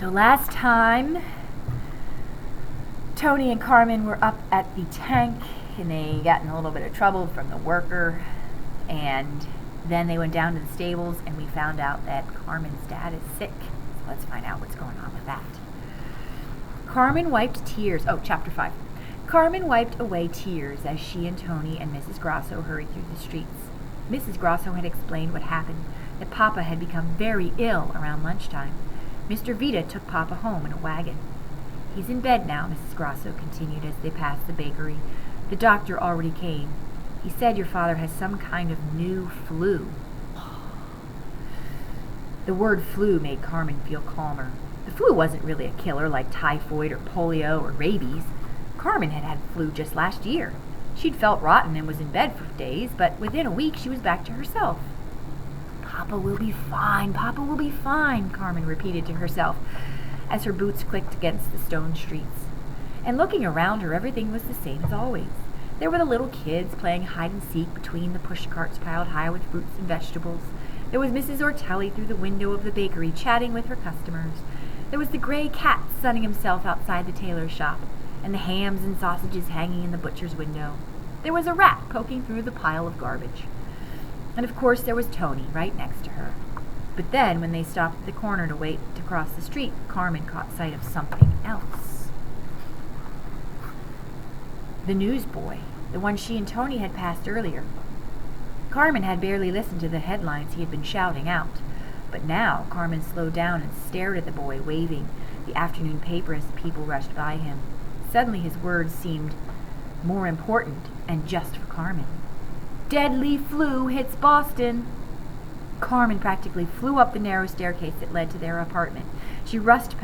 So last time, Tony and Carmen were up at the tank and they got in a little bit of trouble from the worker, and then they went down to the stables and we found out that Carmen's dad is sick. So let's find out what's going on with that. Carmen wiped tears. Oh, chapter 5. Carmen wiped away tears as she and Tony and Mrs. Grosso hurried through the streets. Mrs. Grosso had explained what happened, that Papa had become very ill around lunchtime. Mr. Vita took Papa home in a wagon. He's in bed now, Mrs. Grosso continued as they passed the bakery. The doctor already came. He said your father has some kind of new flu. The word flu made Carmen feel calmer. The flu wasn't really a killer like typhoid or polio or rabies. Carmen had had flu just last year. She'd felt rotten and was in bed for days, but within a week she was back to herself. Papa will be fine, Papa will be fine, Carmen repeated to herself as her boots clicked against the stone streets. And looking around her, everything was the same as always. There were the little kids playing hide-and-seek between the push carts piled high with fruits and vegetables. There was Mrs. Ortelli through the window of the bakery chatting with her customers. There was the gray cat sunning himself outside the tailor's shop, and the hams and sausages hanging in the butcher's window. There was a rat poking through the pile of garbage. And of course there was Tony right next to her. But then, when they stopped at the corner to wait to cross the street, Carmen caught sight of something else. The newsboy, the one she and Tony had passed earlier. Carmen had barely listened to the headlines he had been shouting out. But now Carmen slowed down and stared at the boy waving the afternoon paper as the people rushed by him. Suddenly his words seemed more important and just for Carmen. Deadly flu hits Boston. Carmen practically flew up the narrow staircase that led to their apartment. She rushed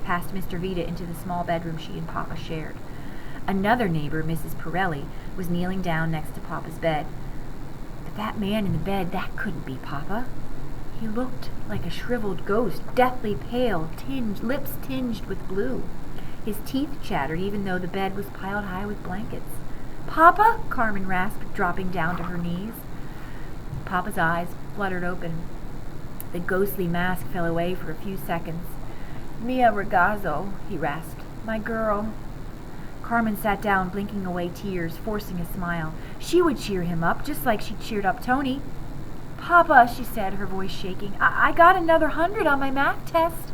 past Mr. Vita into the small bedroom she and Papa shared. Another neighbor, Mrs. Pirelli, was kneeling down next to Papa's bed. But that man in the bed, that couldn't be Papa. He looked like a shriveled ghost, deathly pale, lips tinged with blue. His teeth chattered even though the bed was piled high with blankets. Papa? Carmen rasped, dropping down to her knees. Papa's eyes fluttered open. The ghostly mask fell away for a few seconds. Mia Ragazzo, he rasped. My girl. Carmen sat down, blinking away tears, forcing a smile. She would cheer him up, just like she cheered up Tony. Papa, she said, her voice shaking, I got another 100 on my math test.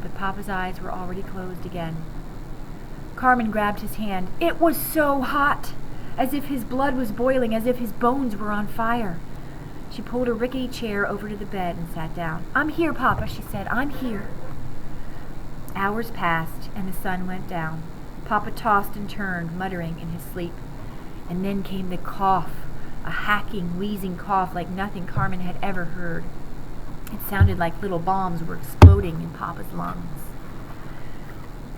But Papa's eyes were already closed again. Carmen grabbed his hand. It was so hot, as if his blood was boiling, as if his bones were on fire. She pulled a rickety chair over to the bed and sat down. I'm here, Papa, she said. I'm here. Hours passed, and the sun went down. Papa tossed and turned, muttering in his sleep. And then came the cough, a hacking, wheezing cough like nothing Carmen had ever heard. It sounded like little bombs were exploding in Papa's lungs.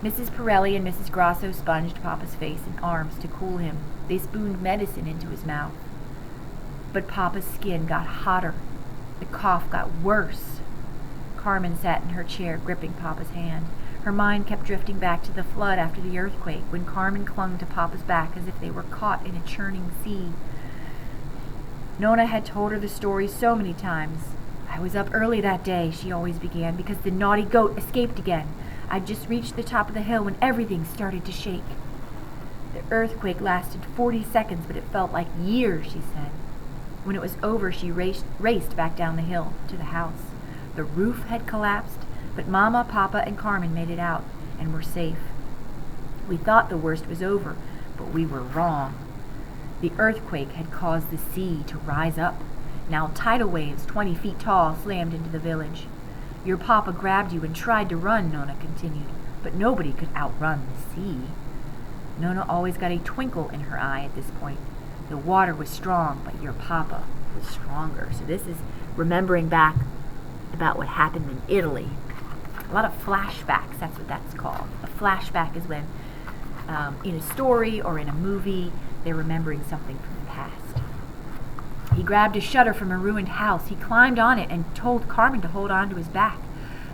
Mrs. Pirelli and Mrs. Grosso sponged Papa's face and arms to cool him. They spooned medicine into his mouth. But Papa's skin got hotter. The cough got worse. Carmen sat in her chair, gripping Papa's hand. Her mind kept drifting back to the flood after the earthquake, when Carmen clung to Papa's back as if they were caught in a churning sea. Nona had told her the story so many times. I was up early that day, she always began, because the naughty goat escaped again. I'd just reached the top of the hill when everything started to shake. The earthquake lasted 40 seconds, but it felt like years, she said. When it was over, she raced back down the hill to the house. The roof had collapsed, but Mama, Papa, and Carmen made it out and were safe. We thought the worst was over, but we were wrong. The earthquake had caused the sea to rise up. Now tidal waves 20 feet tall slammed into the village. Your Papa grabbed you and tried to run, Nona continued, but nobody could outrun the sea. Nona always got a twinkle in her eye at this point. The water was strong, but your Papa was stronger. So this is remembering back about what happened in Italy. A lot of flashbacks, that's what that's called. A flashback is when, in a story or in a movie, they're remembering something from the past. He grabbed a shutter from a ruined house. He climbed on it and told Carmen to hold on to his back.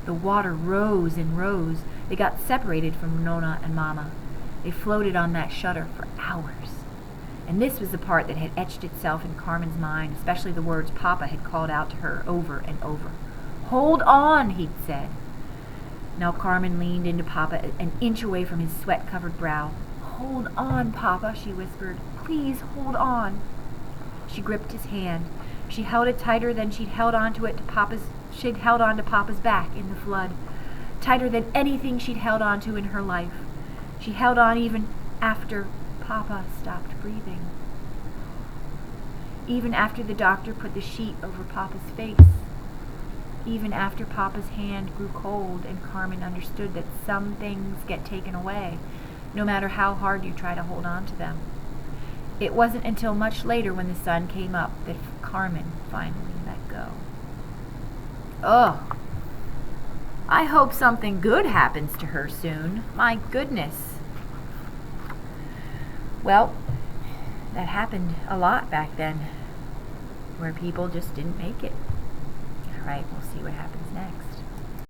The water rose and rose. They got separated from Nona and Mama. They floated on that shutter for hours. And this was the part that had etched itself in Carmen's mind, especially the words Papa had called out to her over and over. Hold on, he'd said. Now Carmen leaned into Papa, an inch away from his sweat-covered brow. "Hold on, Papa," she whispered. "Please hold on." She gripped his hand. She held it tighter than she'd held onto Papa's back in the flood, tighter than anything she'd held onto in her life. She held on even after Papa stopped breathing. Even after the doctor put the sheet over Papa's face. Even after Papa's hand grew cold and Carmen understood that some things get taken away, no matter how hard you try to hold on to them. It wasn't until much later, when the sun came up, that Carmen finally let go. Ugh. I hope something good happens to her soon. My goodness. Well, that happened a lot back then, where people just didn't make it. All right, we'll see what happens next.